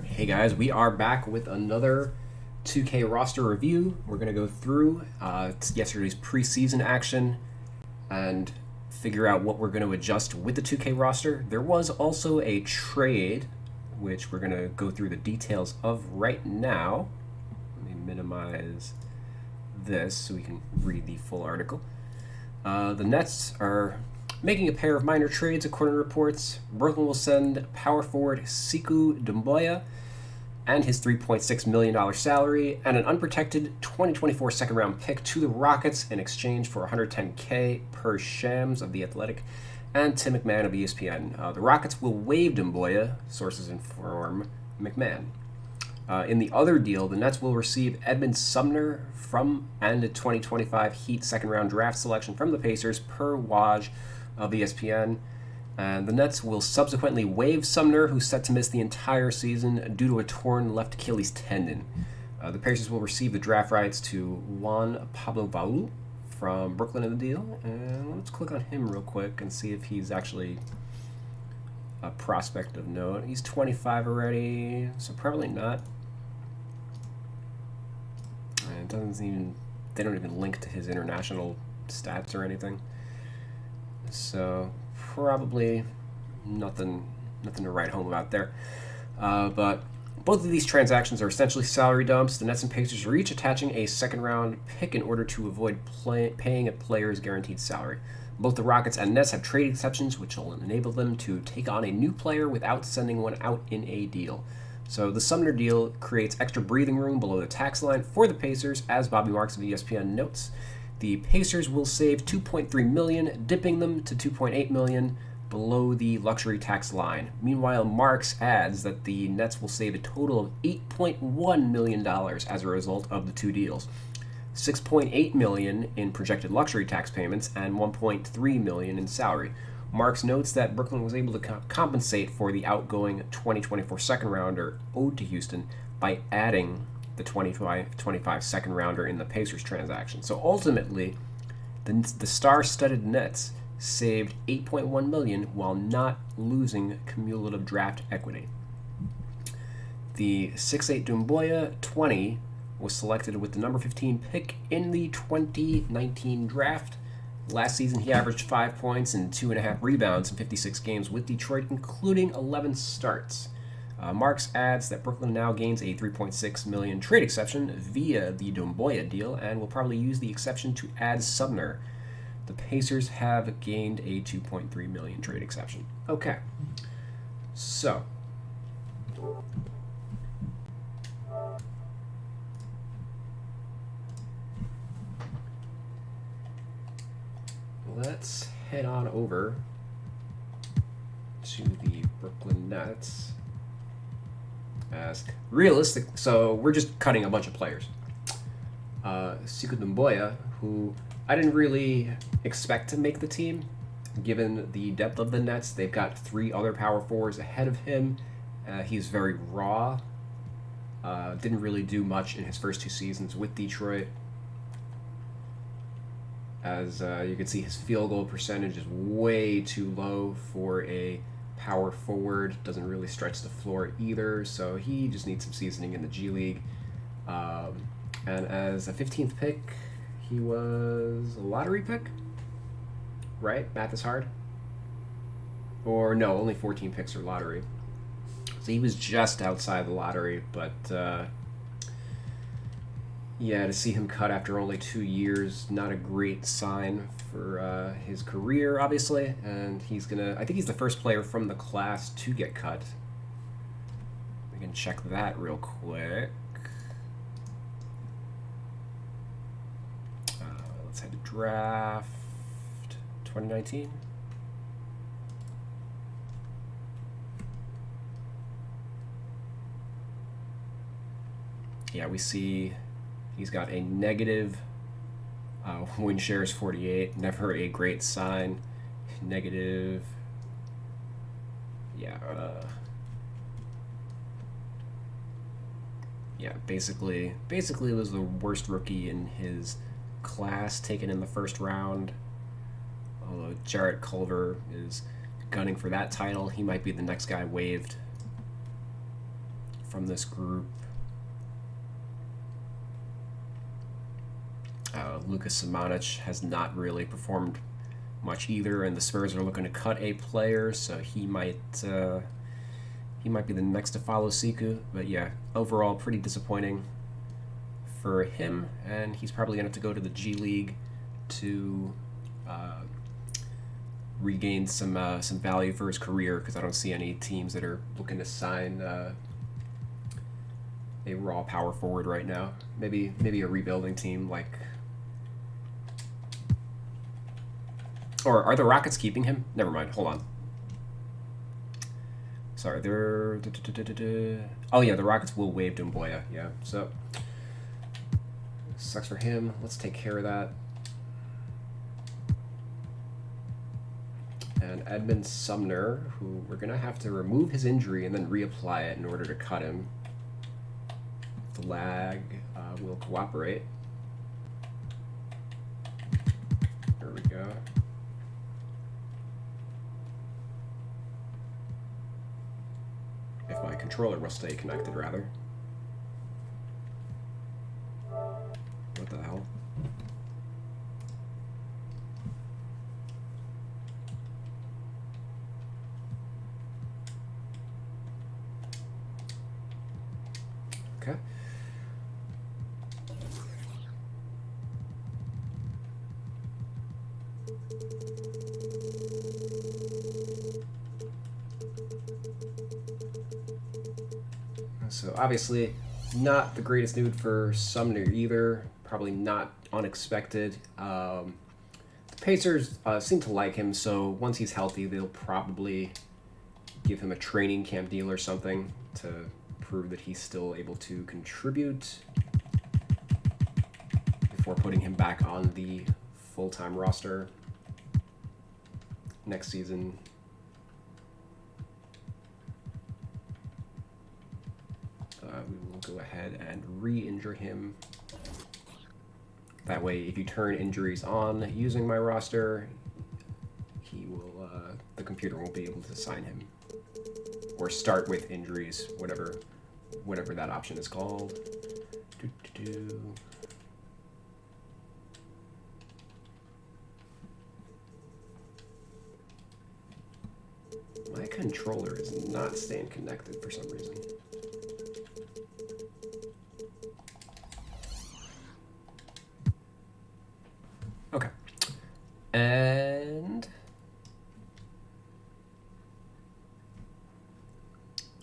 Hey guys, we are back with another 2K roster review. We're going to go through yesterday's preseason action and figure out what we're going to adjust with the 2K roster. There was also a trade, which we're going to go through the details of right now. Let me minimize this so we can read the full article. The Nets are making a pair of minor trades, according to reports. Brooklyn will send power forward Sekou Doumbouya and his $3.6 million salary and an unprotected 2024 second-round pick to the Rockets in exchange for $110K per Shams of The Athletic and Tim McMahon of ESPN. The Rockets will waive Doumbouya, sources inform McMahon. In the other deal, the Nets will receive Edmund Sumner from and a 2025 Heat second-round draft selection from the Pacers per Woj of ESPN. And the Nets will subsequently waive Sumner, who's set to miss the entire season due to a torn left Achilles tendon. The Pacers will receive the draft rights to Juan Pablo Vaul from Brooklyn in the deal. And let's click on him real quick and see if he's actually a prospect of note. He's 25 already, so probably not. And they don't even link to his international stats or anything. So probably nothing to write home about there. But both of these transactions are essentially salary dumps. The Nets and Pacers are each attaching a second-round pick in order to avoid paying a player's guaranteed salary. Both the Rockets and Nets have trade exceptions, which will enable them to take on a new player without sending one out in a deal. So the Sumner deal creates extra breathing room below the tax line for the Pacers, as Bobby Marks of ESPN notes. The Pacers will save $2.3 million, dipping them to $2.8 million below the luxury tax line. Meanwhile, Marks adds that the Nets will save a total of $8.1 million as a result of the two deals. $6.8 million in projected luxury tax payments and $1.3 million in salary. Marks notes that Brooklyn was able to compensate for the outgoing 2024 second rounder owed to Houston by adding the 2025 second rounder in the Pacers transaction. So ultimately, the star-studded Nets saved $8.1 million while not losing cumulative draft equity. The 6'8 Doumbouya 20 was selected with the number 15 pick in the 2019 draft. Last season, he averaged 5 points and 2.5 rebounds in 56 games with Detroit, including 11 starts. Marks adds that Brooklyn now gains a $3.6 million trade exception via the Doumbouya deal and will probably use the exception to add Sumner. The Pacers have gained a $2.3 million trade exception. Okay, so let's head on over to the Brooklyn Nets. As realistic, so we're just cutting a bunch of players. Sekou Doumbouya, who I didn't really expect to make the team, given the depth of the Nets. They've got 3 other power forwards ahead of him. He's very raw. Didn't really do much in his first 2 seasons with Detroit. As you can see, his field goal percentage is way too low for a power forward. Doesn't really stretch the floor either, so he just needs some seasoning in the G League. And as a 15th pick, he was a lottery pick, right? Math is hard. Or no, only 14 picks are lottery. So he was just outside the lottery, but yeah, to see him cut after only 2 years, not a great sign for his career, obviously. And I think he's the first player from the class to get cut. We can check that real quick. Let's head to draft 2019. Yeah, we see he's got a negative win shares 48, never a great sign. Negative, yeah, basically was the worst rookie in his class, taken in the first round. Although Jarrett Culver is gunning for that title, he might be the next guy waived from this group. Lucas Simanic has not really performed much either, and the Spurs are looking to cut a player, so he might be the next to follow Siku. But yeah, overall pretty disappointing for him, and he's probably gonna have to go to the G League to regain some value for his career, because I don't see any teams that are looking to sign a raw power forward right now. Maybe a rebuilding team like. Or are the Rockets keeping him? Never mind. Hold on. Sorry, they're. Oh yeah, the Rockets will waive Doumbouya. Yeah, so sucks for him. Let's take care of that. And Edmund Sumner, who we're gonna have to remove his injury and then reapply it in order to cut him. The lag will cooperate. There we go. If my controller will stay connected, rather. What the hell? Okay. So obviously not the greatest news for Sumner either. Probably not unexpected. The Pacers seem to like him, so once he's healthy, they'll probably give him a training camp deal or something to prove that he's still able to contribute before putting him back on the full-time roster next season. We will go ahead and re-injure him. That way, if you turn injuries on using my roster, he will. The computer won't be able to assign him, or start with injuries, whatever that option is called. My controller is not staying connected for some reason. Okay. And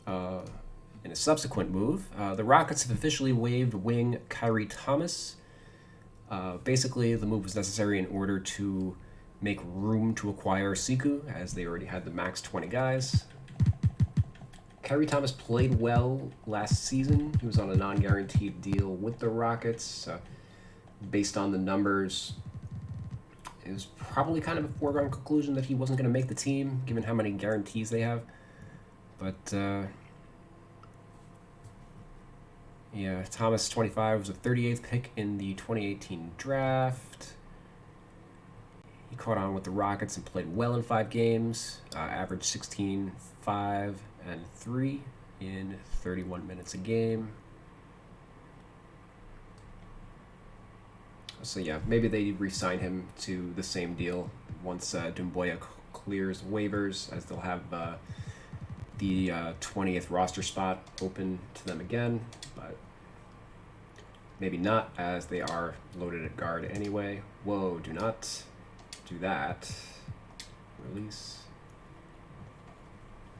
in a subsequent move, the Rockets have officially waived wing Kyrie Thomas. Basically, the move was necessary in order to make room to acquire Siku, as they already had the max 20 guys. Kyrie Thomas played well last season. He was on a non-guaranteed deal with the Rockets. Based on the numbers, it was probably kind of a foregone conclusion that he wasn't going to make the team, given how many guarantees they have. But, yeah, Thomas, 25, was the 38th pick in the 2018 draft. He caught on with the Rockets and played well in 5 games, averaged 16, 5, and 3 in 31 minutes a game. So yeah, maybe they re-sign him to the same deal once Doumbouya clears waivers, as they'll have the 20th roster spot open to them again, but maybe not, as they are loaded at guard anyway. Whoa, do not do that. Release.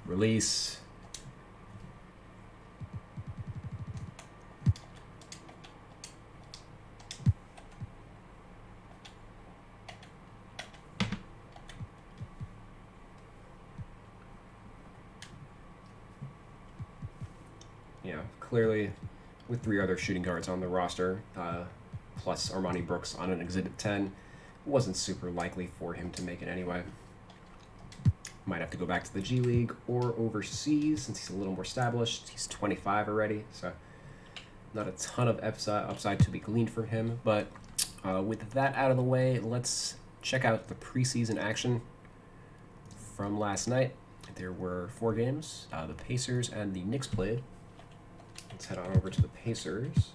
Release. Yeah, clearly with 3 other shooting guards on the roster, plus Armani Brooks on an Exhibit 10, it wasn't super likely for him to make it anyway. Might have to go back to the G League or overseas, since he's a little more established. He's 25 already, so not a ton of upside to be gleaned from him. But with that out of the way, let's check out the preseason action from last night. There were 4 games. The Pacers and the Knicks played. Let's head on over to the Pacers.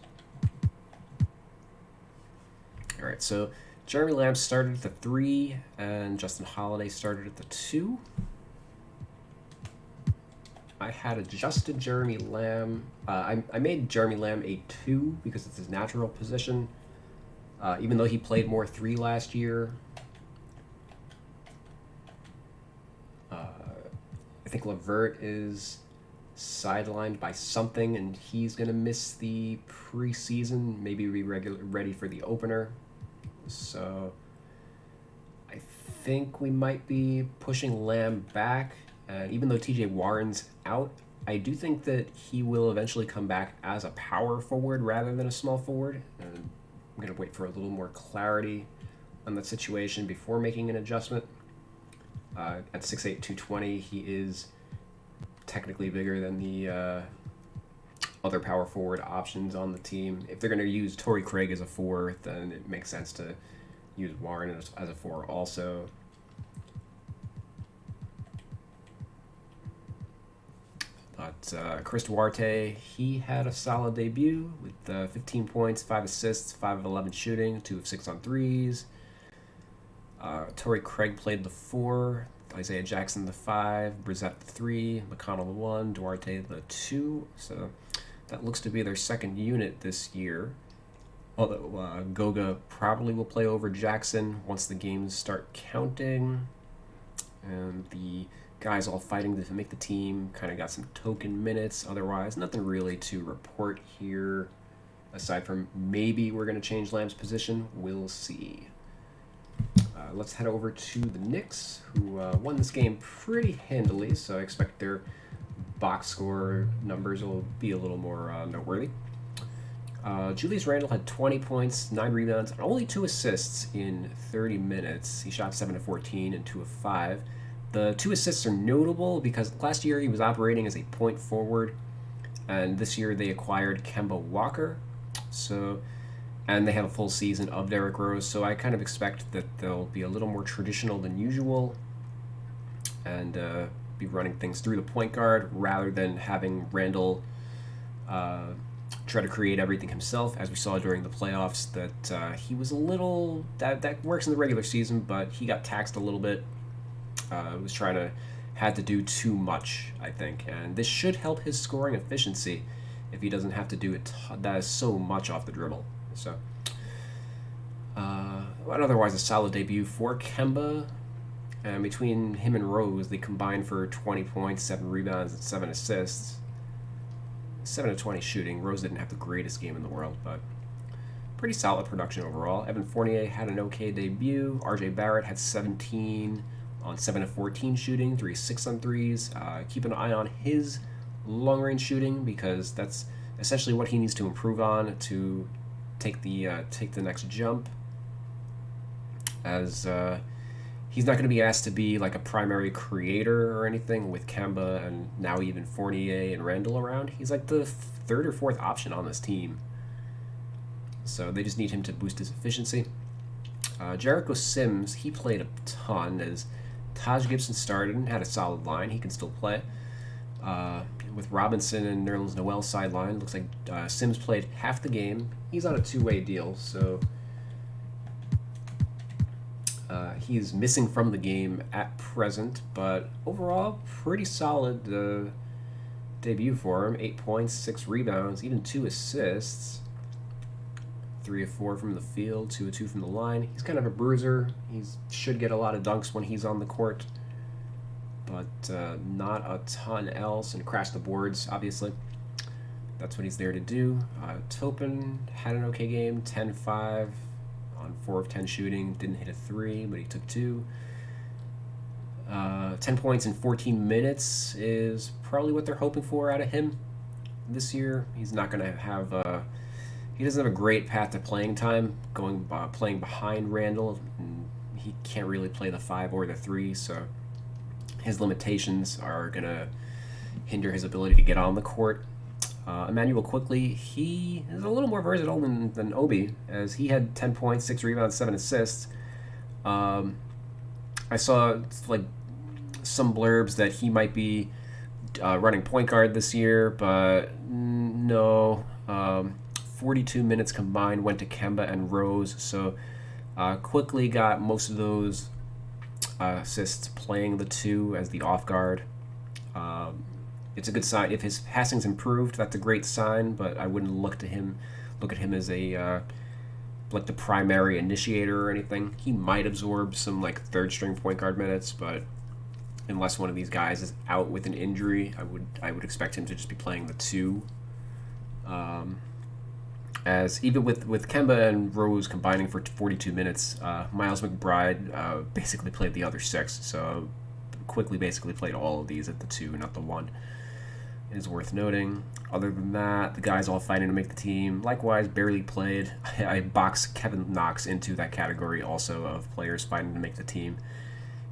All right, so Jeremy Lamb started at the 3, and Justin Holiday started at the 2. I had adjusted Jeremy Lamb. I made Jeremy Lamb a 2 because it's his natural position. Even though he played more 3 last year. I think LeVert is sidelined by something, and he's going to miss the preseason, maybe be ready for the opener. So I think we might be pushing Lamb back. And even though TJ Warren's out, I do think that he will eventually come back as a power forward rather than a small forward. And I'm going to wait for a little more clarity on that situation before making an adjustment. At 6'8", 220, he is technically bigger than the other power forward options on the team. If they're going to use Torrey Craig as a 4, then it makes sense to use Warren as a 4 also. But Chris Duarte, he had a solid debut with 15 points, 5 assists, 5 of 11 shooting, 2 of 6 on threes. Torrey Craig played the 4, Isaiah Jackson the 5, Brissett the 3, McConnell the 1, Duarte the 2. So that looks to be their second unit this year. Although Goga probably will play over Jackson once the games start counting. And the guys all fighting to make the team kind of got some token minutes. Otherwise, nothing really to report here. Aside from maybe we're going to change Lamb's position. We'll see. Let's head over to the Knicks, who won this game pretty handily, so I expect their box score numbers will be a little more noteworthy. Julius Randle had 20 points, 9 rebounds, and only 2 assists in 30 minutes. He shot 7 of 14 and 2 of 5. The 2 assists are notable because last year he was operating as a point forward, and this year they acquired Kemba Walker. And they have a full season of Derrick Rose, so I kind of expect that they'll be a little more traditional than usual and be running things through the point guard rather than having Randle try to create everything himself, as we saw during the playoffs, that he was a little... That works in the regular season, but he got taxed a little bit. Had to do too much, I think, and this should help his scoring efficiency if he doesn't have to do it that is so much off the dribble. So, but otherwise a solid debut for Kemba. And between him and Rose, they combined for 20 points, 7 rebounds, and 7 assists. 7 of 20 shooting. Rose didn't have the greatest game in the world, but pretty solid production overall. Evan Fournier had an okay debut. RJ Barrett had 17 on 7 of 14 shooting, 3 of 6 on threes. Keep an eye on his long-range shooting because that's essentially what he needs to improve on to take the next jump, as he's not going to be asked to be like a primary creator or anything with Kemba and now even Fournier and Randle around. He's like the 3rd or 4th option on this team, so they just need him to boost his efficiency. Jericho Sims, he played a ton as Taj Gibson started and had a solid line. He can still play. With Robinson and Nerlens Noel sidelined, looks like Sims played half the game. He's on a 2-way deal, so he's missing from the game at present, but overall, pretty solid debut for him. 8 points, 6 rebounds, even 2 assists. 3 of 4 from the field, 2 of 2 from the line. He's kind of a bruiser. He should get a lot of dunks when he's on the court, but not a ton else, and crash the boards, obviously. That's what he's there to do. Topin had an okay game, 10-5 on 4 of 10 shooting. Didn't hit a 3, but he took 2. 10 points in 14 minutes is probably what they're hoping for out of him this year. He's not going to have... he doesn't have a great path to playing time, playing behind Randle. And he can't really play the 5 or the 3, so his limitations are going to hinder his ability to get on the court. Emmanuel Quickly, he is a little more versatile than Obi, as he had 10 points, 6 rebounds, 7 assists. I saw like some blurbs that he might be running point guard this year, but no. 42 minutes combined went to Kemba and Rose, so quickly got most of those assists playing the 2 as the off guard. It's a good sign. If his passing's improved, that's a great sign, but I wouldn't look at him as a like the primary initiator or anything. He might absorb some like third string point guard minutes, but unless one of these guys is out with an injury, I would expect him to just be playing the 2. As even with Kemba and Rose combining for 42 minutes, Miles McBride basically played the other 6, so quickly basically played all of these at the 2, not the 1. It is worth noting. Other than that, the guys all fighting to make the team, likewise, barely played. I boxed Kevin Knox into that category also of players fighting to make the team.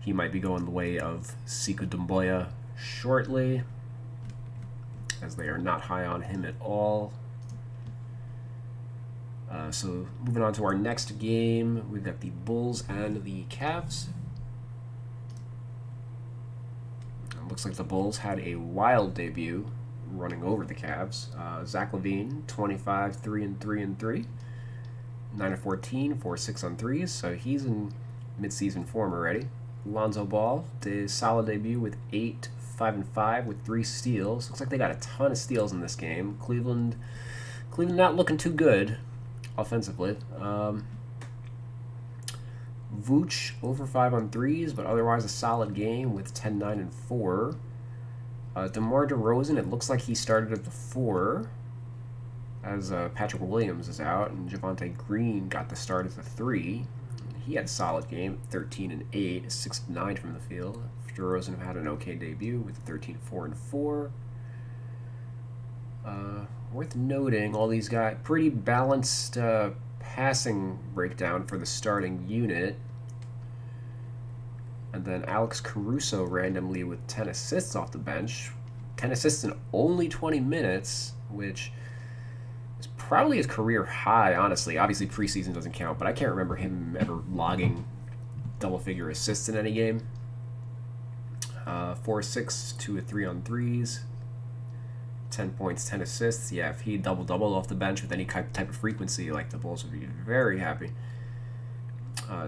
He might be going the way of Sekou Doumbouya shortly, as they are not high on him at all. So moving on to our next game, we've got the Bulls and the Cavs. Looks like the Bulls had a wild debut, running over the Cavs. Zach LaVine, 25, 3 and 3 and 3, 9 of 14, 4-6 on threes. So he's in midseason form already. Lonzo Ball did a solid debut with 8, 5 and 5 with 3 steals. Looks like they got a ton of steals in this game. Cleveland not looking too good offensively. Vooch over 5 on threes, but otherwise a solid game with 10, 9, and 4. DeMar DeRozan, it looks like he started at the 4 as Patrick Williams is out, and Javonte Green got the start at the 3. He had a solid game, 13 and 8, 6 of 9 from the field. DeRozan had an okay debut with 13, 4 and 4. Worth noting, all these guys, pretty balanced passing breakdown for the starting unit. And then Alex Caruso randomly with 10 assists off the bench. 10 assists in only 20 minutes, which is probably his career high, honestly. Obviously, preseason doesn't count, but I can't remember him ever logging double-figure assists in any game. 4-6, 2 of 3 on threes. 10 points, 10 assists. Yeah, if he double-doubled off the bench with any type of frequency, like the Bulls would be very happy.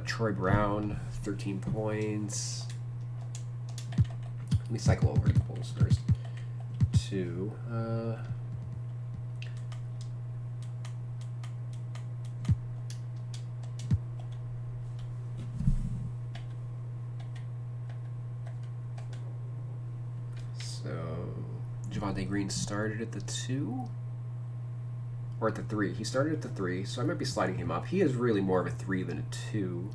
Troy Brown, 13 points. Let me cycle over the Bulls first. 2. Javonte Green started at the 2? Or at the 3. He started at the 3, so I might be sliding him up. He is really more of a 3 than a 2.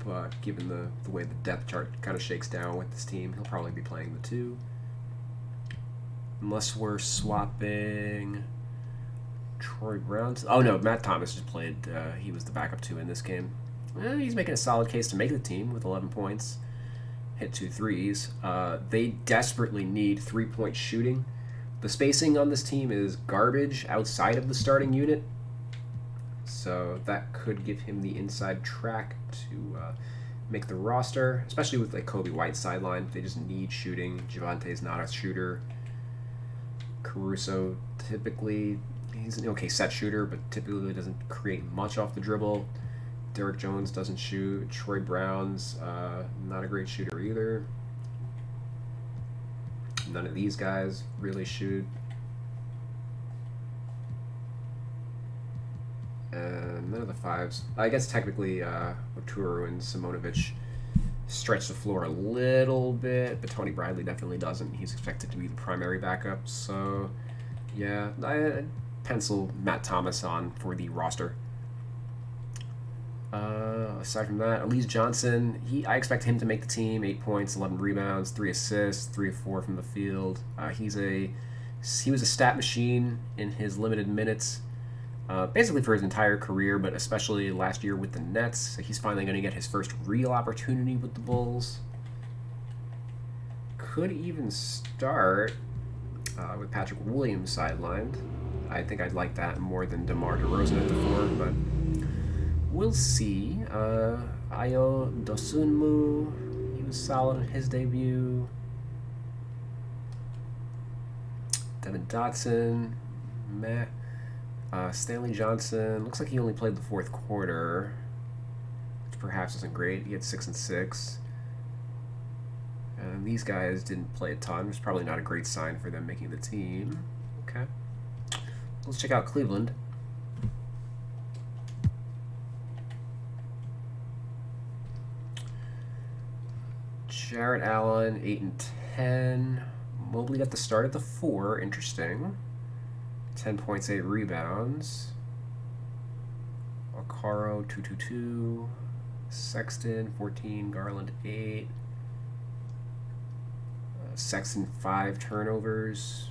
But given the way the depth chart kind of shakes down with this team, he'll probably be playing the 2. Unless we're swapping Troy Brown. Oh no, Matt Thomas just played. He was the backup 2 in this game. He's making a solid case to make the team with 11 points. Hit 2 threes. They desperately need 3-point shooting. The spacing on this team is garbage outside of the starting unit, so that could give him the inside track to make the roster, especially with like Kobe White sideline. They just need shooting. Javonte's not a shooter. Caruso typically, he's an okay set shooter, but typically doesn't create much off the dribble. Derrick Jones doesn't shoot. Troy Brown's not a great shooter either. None of these guys really shoot. And none of the 5s. I guess technically Oturu and Simonovic stretch the floor a little bit, but Tony Bradley definitely doesn't. He's expected to be the primary backup. So, yeah, I pencil Matt Thomas on for the roster. Aside from that, Elise Johnson, I expect him to make the team. 8 points, 11 rebounds, 3 assists, 3 of 4 from the field. He was a stat machine in his limited minutes, basically for his entire career, but especially last year with the Nets. So he's finally going to get his first real opportunity with the Bulls. Could even start with Patrick Williams sidelined. I think I'd like that more than DeMar DeRozan at the 4, but we'll see. Ayo Dosunmu, he was solid in his debut. Devin Dotson, meh. Stanley Johnson, looks like he only played the fourth quarter, which perhaps isn't great. He had 6 and 6. And these guys didn't play a ton. It's probably not a great sign for them making the team. Okay. Let's check out Cleveland. Jarrett Allen, 8 and 10. Mobley got the start at the 4. Interesting. 10 points, 8 rebounds. Alcaro, 2-2-2. Sexton, 14. Garland, 8. Sexton, 5 turnovers.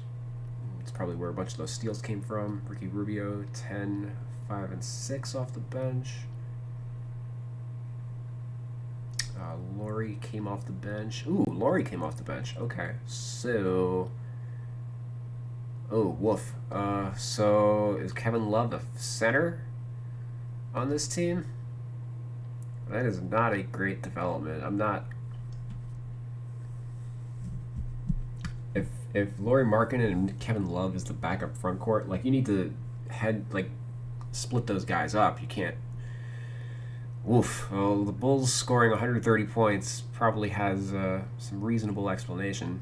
It's probably where a bunch of those steals came from. Ricky Rubio, 10, 5, and 6 off the bench. Laurie came off the bench. Ooh, Laurie came off the bench. Okay, so... Oh, woof. So is Kevin Love the center on this team? That is not a great development. I'm not... If Lauri Markkanen and Kevin Love is the backup front court, like, you need to split those guys up. You can't... Woof. Well, the Bulls scoring 130 points probably has some reasonable explanation.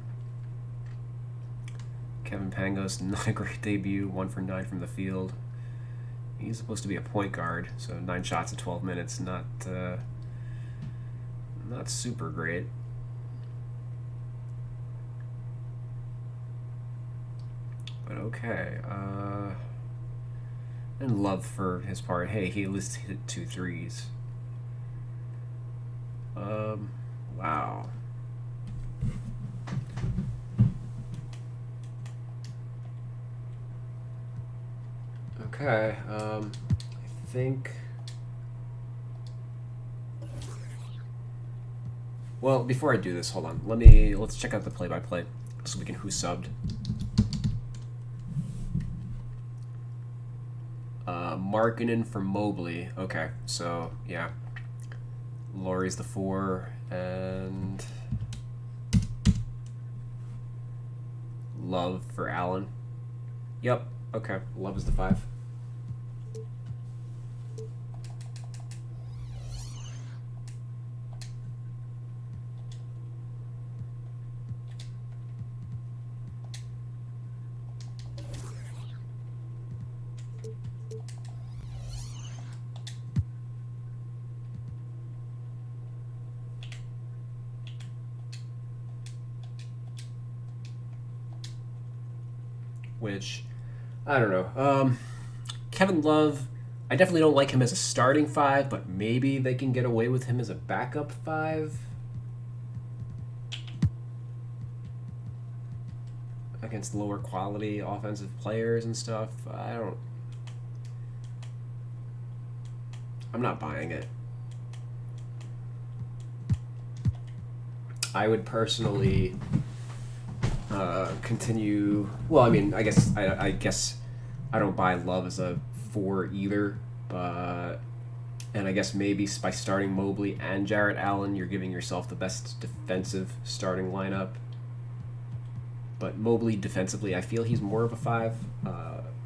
Kevin Pangos, not a great debut, 1 for 9 from the field. He's supposed to be a point guard, so 9 shots in 12 minutes, not super great. But okay. And Love for his part. Hey, he at least hit 2 threes. Wow. Okay, I think... Well, before I do this, hold on. Let's check out the play-by-play so we can who subbed. Markkanen for Mobley. Okay, so, yeah. Laurie's the 4, and... Love for Allen. Yep, okay. Love is the 5. Which, I don't know. Kevin Love, I definitely don't like him as a starting 5, but maybe they can get away with him as a backup 5. Against lower quality offensive players and stuff. I'm not buying it. I would personally... continue. Well, I mean, I guess I don't buy Love as a 4 either, but and I guess maybe by starting Mobley and Jarrett Allen, you're giving yourself the best defensive starting lineup. But Mobley defensively, I feel he's more of a 5.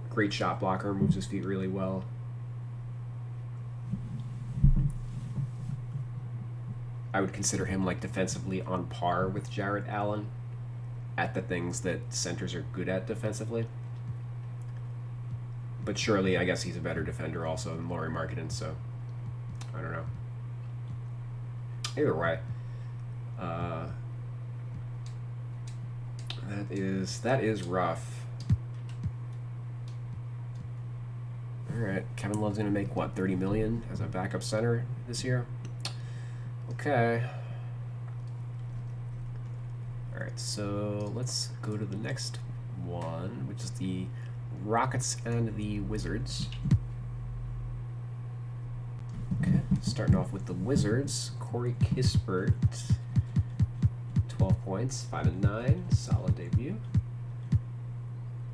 Great shot blocker, moves his feet really well. I would consider him like defensively on par with Jarrett Allen at the things that centers are good at defensively. But surely, I guess he's a better defender also than Lauri Markkanen, so I don't know. Either way, that is rough. All right, Kevin Love's gonna make what, $30 million as a backup center this year? Okay. All right, so let's go to the next one, which is the Rockets and the Wizards. Okay, starting off with the Wizards, Corey Kispert, 12 points, 5 and 9, solid debut.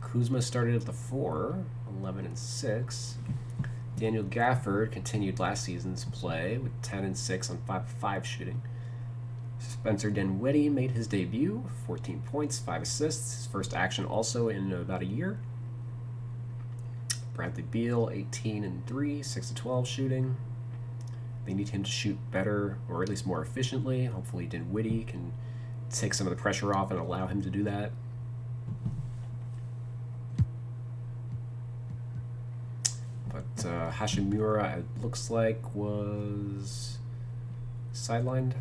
Kuzma started at the 4, 11 and 6. Daniel Gafford continued last season's play with 10 and 6 on 5 of 5 shooting. Spencer Dinwiddie made his debut, 14 points, 5 assists, his first action also in about a year. Bradley Beal, 18 and 3, 6 to 12 shooting. They need him to shoot better, or at least more efficiently. Hopefully Dinwiddie can take some of the pressure off and allow him to do that. But Hashimura, it looks like, was sidelined.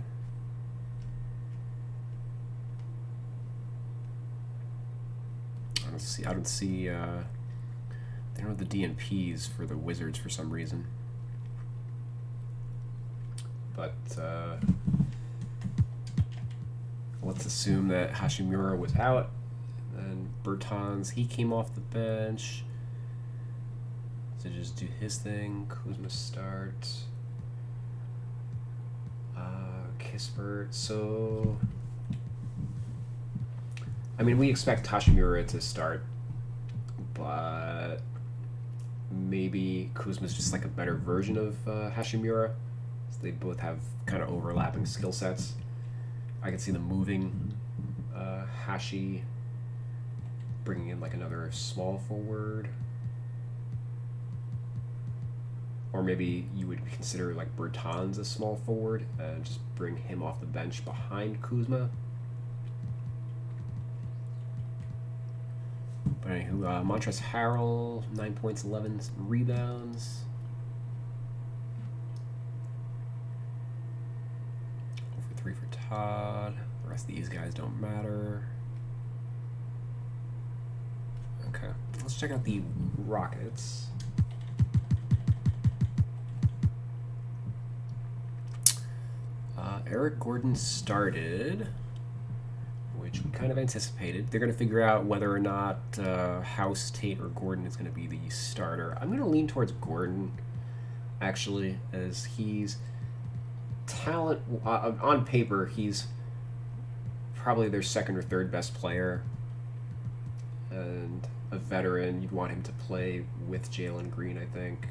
I don't see. They don't have the DNPs for the Wizards for some reason. But let's assume that Hashimura was out. And Bertans, he came off the bench to just do his thing. Kuzma starts. Kispert. So, I mean, we expect Hashimura to start, but maybe Kuzma's just like a better version of Hashimura. So they both have kind of overlapping skill sets. I could see them moving Hashi, bringing in like another small forward. Or maybe you would consider like Bertans a small forward and just bring him off the bench behind Kuzma. But anywho, Montrezl Harrell, 9 points, 11 rebounds. 0 for 3 for Todd. The rest of these guys don't matter. Okay, let's check out the Rockets. Eric Gordon started, which we kind of anticipated. They're going to figure out whether or not House, Tate, or Gordon is going to be the starter. I'm going to lean towards Gordon, actually, as he's talent. On paper, he's probably their second or third best player, and a veteran. You'd want him to play with Jalen Green, I think.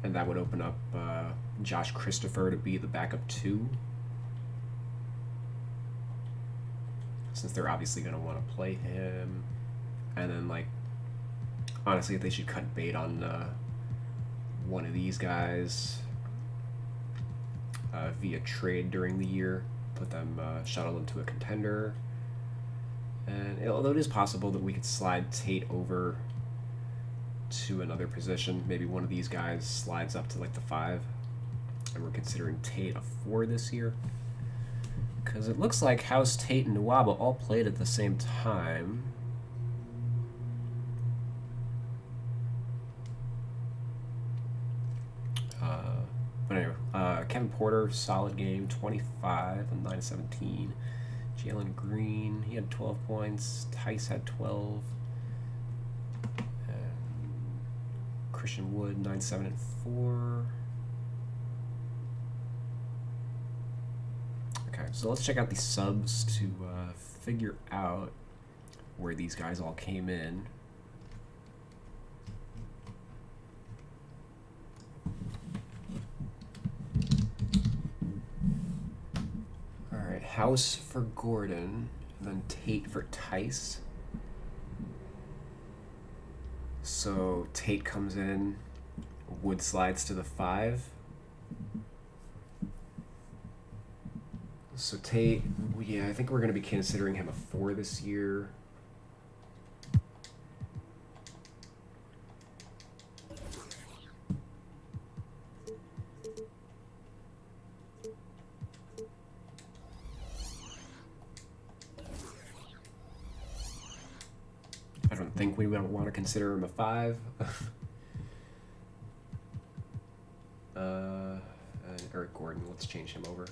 And that would open up Josh Christopher to be the backup 2. Since they're obviously going to want to play him. And then, like, honestly, if they should cut bait on one of these guys via trade during the year, put them, shuttle them to a contender. And although it is possible that we could slide Tate over to another position, maybe one of these guys slides up to like the 5, and we're considering Tate a 4 this year, because it looks like House, Tate, and Nwaba all played at the same time. But anyway, Kevin Porter, solid game, 25 and 9 of 17. Jalen Green, he had 12 points. Tice had 12. Christian Wood, 9, 7, and 4. Okay, so let's check out the subs to figure out where these guys all came in. All right, House for Gordon, and then Tate for Tice. So Tate comes in, Wood slides to the 5. So Tate, yeah, I think we're going to be considering him a 4 this year. I don't think we would want to consider him a 5. And Eric Gordon, let's change him over.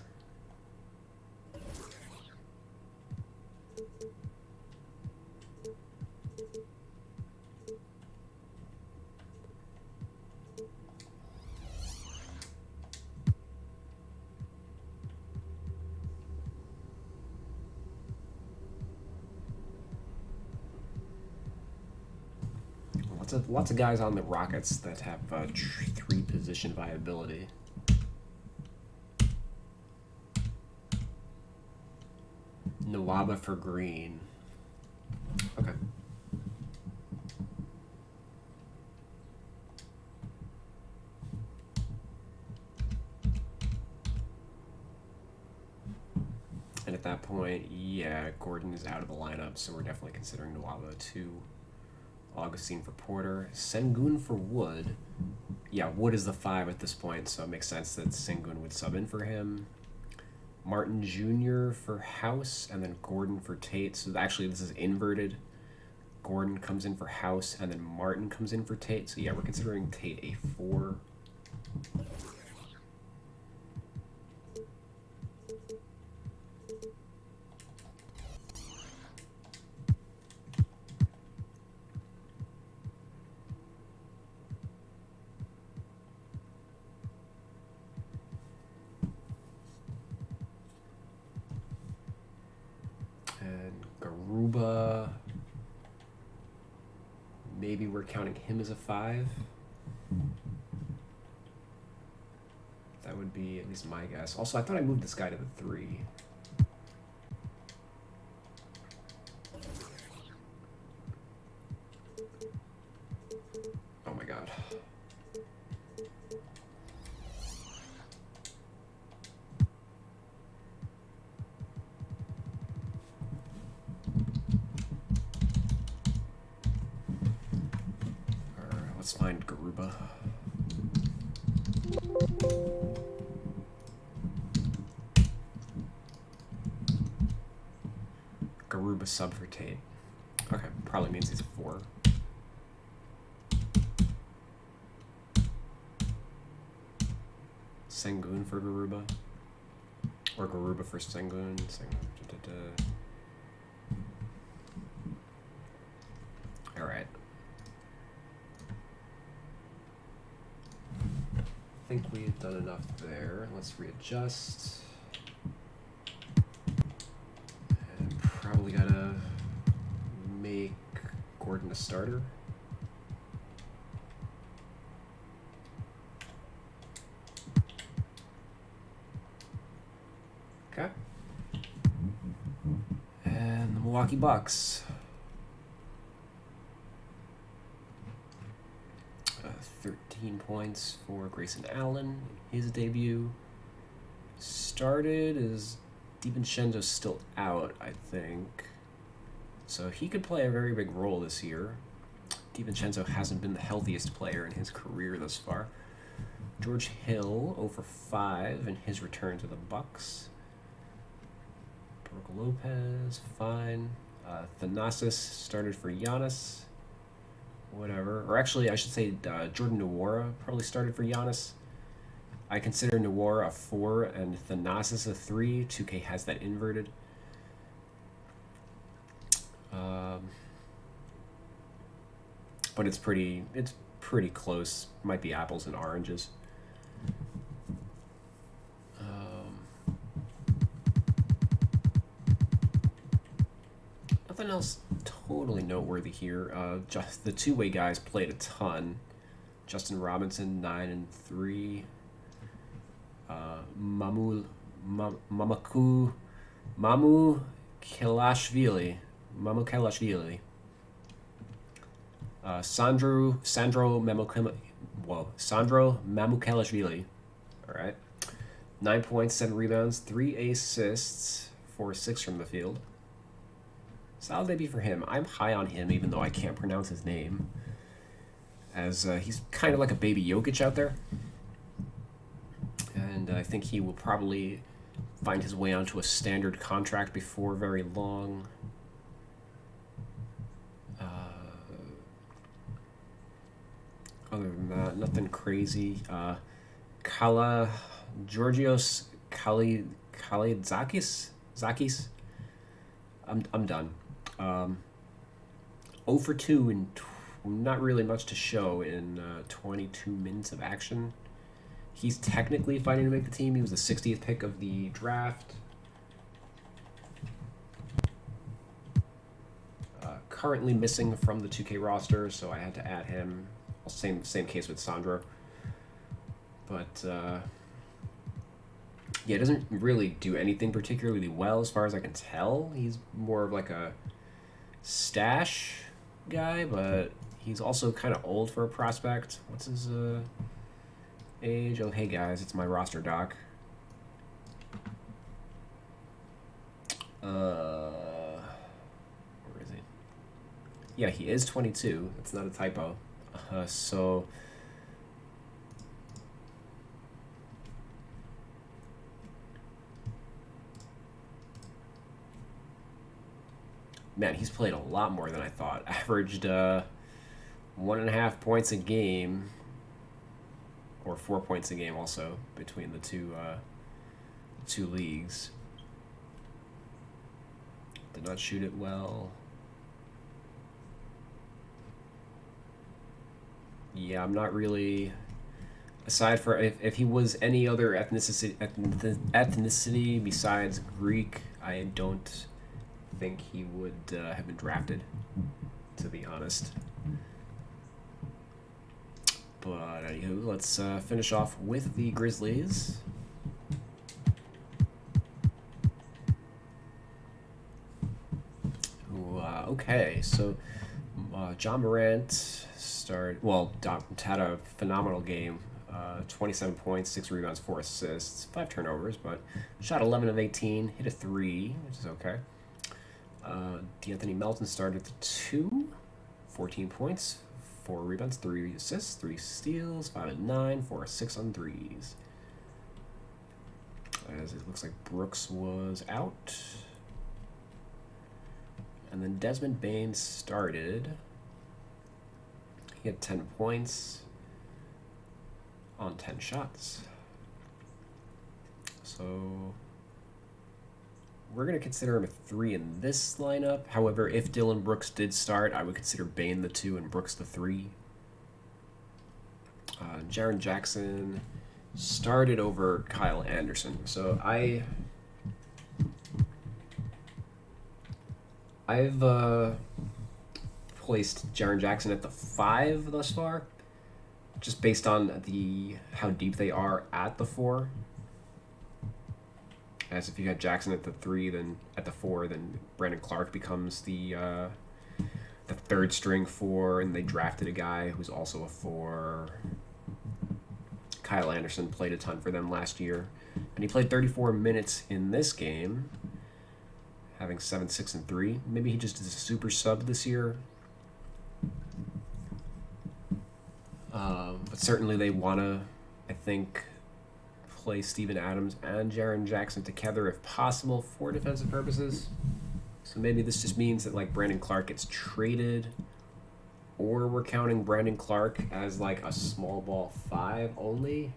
Lots of guys on the Rockets that have 3 position viability. Nwaba for Green. Okay. And at that point, yeah, Gordon is out of the lineup, so we're definitely considering Nwaba 2. Augustine for Porter. Sengun for Wood. Yeah, Wood is the 5 at this point, so it makes sense that Sengun would sub in for him. Martin Jr. for House, and then Gordon for Tate. So actually, this is inverted. Gordon comes in for House, and then Martin comes in for Tate. So yeah, we're considering Tate a 4. Garuba, maybe we're counting him as a 5. That would be at least my guess. Also, I thought I moved this guy to the 3. Oh my god. Let's find Garuba. Garuba sub for Tate. Okay, probably means he's a 4. Sengun for Garuba. Or Garuba for Sengun. Alright. I think we've done enough there. Let's readjust. And probably gotta make Gordon a starter. Okay. And the Milwaukee Bucks. 13 points for Grayson Allen. His debut started as DiVincenzo's still out, I think. So he could play a very big role this year. DiVincenzo hasn't been the healthiest player in his career thus far. George Hill, 0 for 5 in his return to the Bucks. Brook Lopez, fine. Thanasis started for Giannis. Whatever. Or actually, I should say Jordan Nwora probably started for Giannis. I consider Nwora a 4 and Thanasis a 3. 2K has that inverted. But it's pretty close. Might be apples and oranges. Nothing else totally noteworthy here. Just the two-way guys played a ton. Justin Robinson 9 and 3. Mamu Kelashvili. Sandro Mamukelashvili. All right. 9 points, 7 rebounds, 3 assists, 4 6 from the field. Solid debut for him. I'm high on him, even though I can't pronounce his name, as he's kind of like a baby Jokic out there. And I think he will probably find his way onto a standard contract before very long. Other than that, nothing crazy. Georgios Kalitzakis? I'm done. 0 for 2 and not really much to show in 22 minutes of action. He's technically fighting to make the team. He was the 60th pick of the draft. currently missing from the 2K roster, so I had to add him. Same case with Sandro. But yeah, it doesn't really do anything particularly well as far as I can tell. He's more of like a stash guy, but he's also kind of old for a prospect. What's his age? Oh, hey guys, it's my roster doc. Where is he? Yeah, he is 22. That's not a typo. So man, he's played a lot more than I thought. Averaged 1.5 points a game, or 4 points a game also between the two leagues. Did not shoot it well. Yeah, I'm not really. Aside for if he was any other ethnicity besides Greek, I don't think he would have been drafted, to be honest. But anywho, let's finish off with the Grizzlies. Okay, so John Morant had a phenomenal game. 27 points, 6 rebounds, 4 assists, 5 turnovers, but shot 11 of 18, hit a 3, which is okay. D'Anthony Melton started at 2, 14 points, 4 rebounds, 3 assists, 3 steals, 5 and 9, 4 6 on threes. As it looks like Brooks was out. And then Desmond Bane started. He had 10 points on 10 shots. So we're going to consider him a 3 in this lineup. However, if Dylan Brooks did start, I would consider Bane the 2 and Brooks the 3. Jaren Jackson started over Kyle Anderson. So I've placed Jaren Jackson at the 5 thus far, just based on how deep they are at the 4. As if you had Jackson at the 3, then at the 4, then Brandon Clark becomes the third string 4, and they drafted a guy who's also a 4. Kyle Anderson played a ton for them last year, and he played 34 minutes in this game, having 7, 6, and 3. Maybe he just is a super sub this year. But certainly they want to, I think, play Steven Adams and Jaren Jackson together if possible for defensive purposes. So maybe this just means that like Brandon Clark gets traded, or we're counting Brandon Clark as like a small ball 5 only.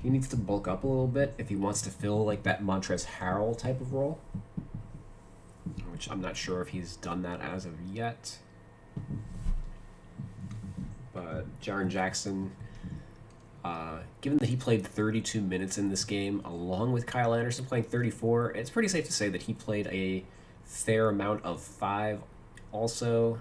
He needs to bulk up a little bit if he wants to fill like that Montrezl Harrell type of role, which I'm not sure if he's done that as of yet. But Jaren Jackson, given that he played 32 minutes in this game, along with Kyle Anderson playing 34, it's pretty safe to say that he played a fair amount of 5 also.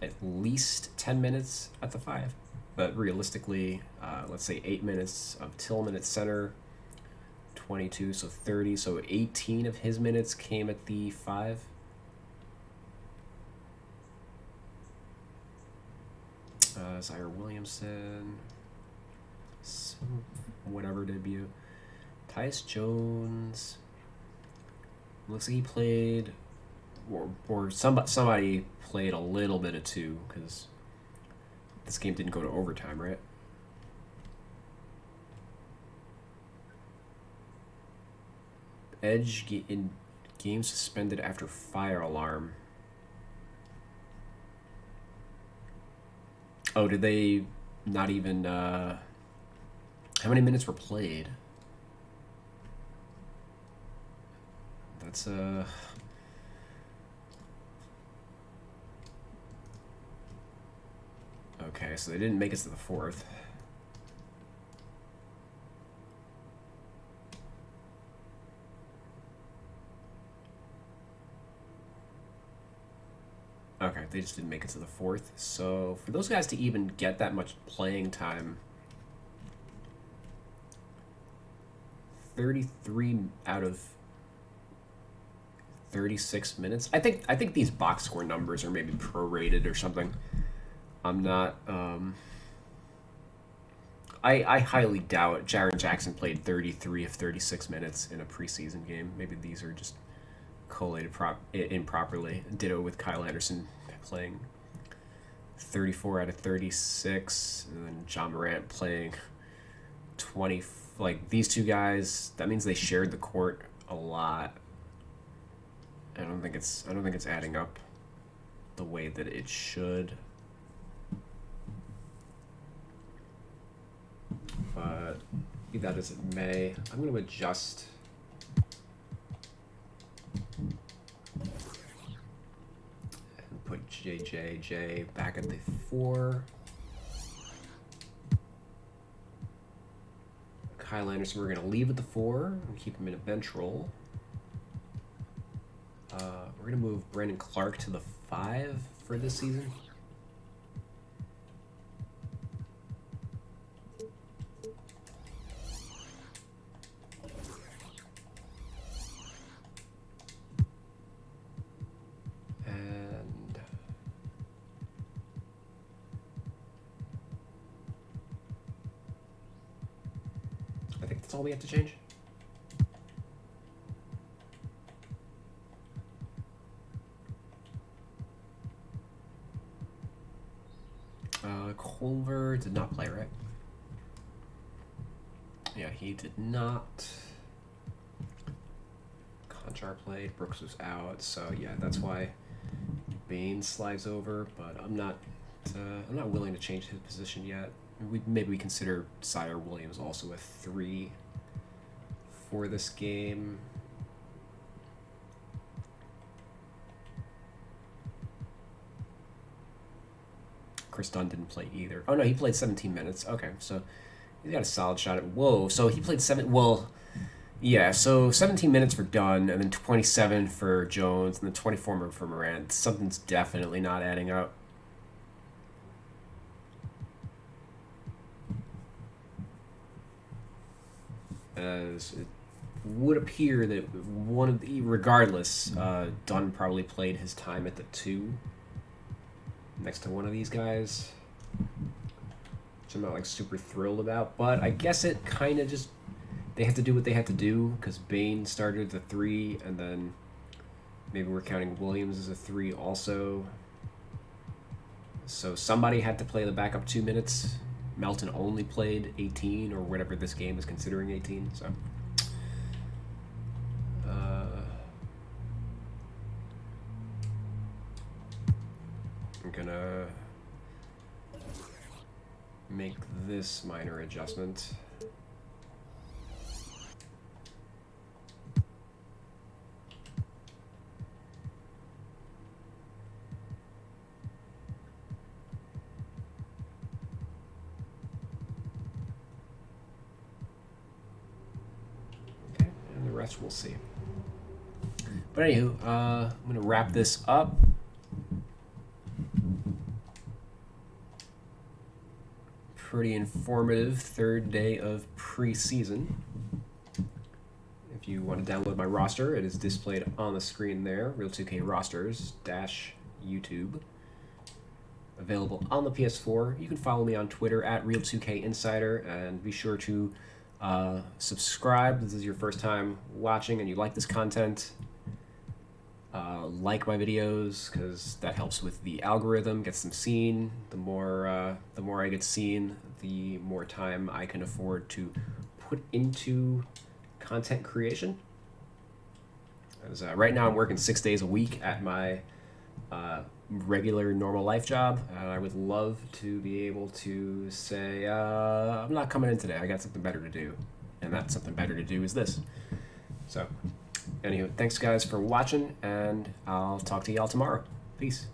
At least 10 minutes at the 5. But realistically, let's say 8 minutes of Tillman at center, 22, so 30. So 18 of his minutes came at the 5. Zaire Williamson, whatever debut. Tyus Jones, looks like he played, or somebody played a little bit of 2, because this game didn't go to overtime, right? Edge in game suspended after fire alarm. Oh, did they not even... how many minutes were played? That's... Okay, so they didn't make it to the 4th. Okay, they just didn't make it to the fourth. So for those guys to even get that much playing time, 33 out of 36 minutes. I think these box score numbers are maybe prorated or something. I'm not. I highly doubt Jaren Jackson played 33 of 36 minutes in a preseason game. Maybe these are just collated improperly. Ditto with Kyle Anderson playing 34 out of 36, and then John Morant playing 20. Like these two guys, that means they shared the court a lot. I don't think it's adding up the way that it should. But be that as it may, I'm going to adjust and put JJJ back at the 4. Kyle Anderson, we're going to leave at the 4 and keep him in a bench role. We're going to move Brandon Clark to the 5 for this season. And I think that's all we have to change. Culver did not play, right? Yeah, he did not. Conchar played. Brooks was out, so yeah, that's why Bain slides over. But I'm not willing to change his position yet. Maybe we consider Sire Williams also a 3 for this game. Chris Dunn didn't play either. Oh no, he played 17 minutes. Okay, so he's got a solid shot at. Whoa, so he played 7. Well, yeah, so 17 minutes for Dunn, and then 27 for Jones, and then 24 for Morant. Something's definitely not adding up. As it would appear that regardless, Dunn probably played his time at the 2. Next to one of these guys, which I'm not like super thrilled about, but I guess it kind of just, they have to do what they have to do because Bain started at the 3, and then maybe we're counting Williams as a 3 also. So somebody had to play the backup 2 minutes. Melton only played 18 or whatever this game is considering 18. So I'm gonna make this minor adjustment. Okay, and the rest we'll see. But anywho, I'm gonna wrap this up. Pretty informative third day of preseason. If you want to download my roster, it is displayed on the screen there. Real2K rosters -YouTube. Available on the PS4. You can follow me on Twitter at Real2KInsider, and be sure to subscribe. This is your first time watching and you like this content. Like my videos because that helps with the algorithm, gets them seen. The more I get seen, the more time I can afford to put into content creation. As right now I'm working 6 days a week at my regular normal life job, and I would love to be able to say I'm not coming in today, I got something better to do, and that something better to do is this. So anyway, thanks guys for watching, and I'll talk to y'all tomorrow. Peace.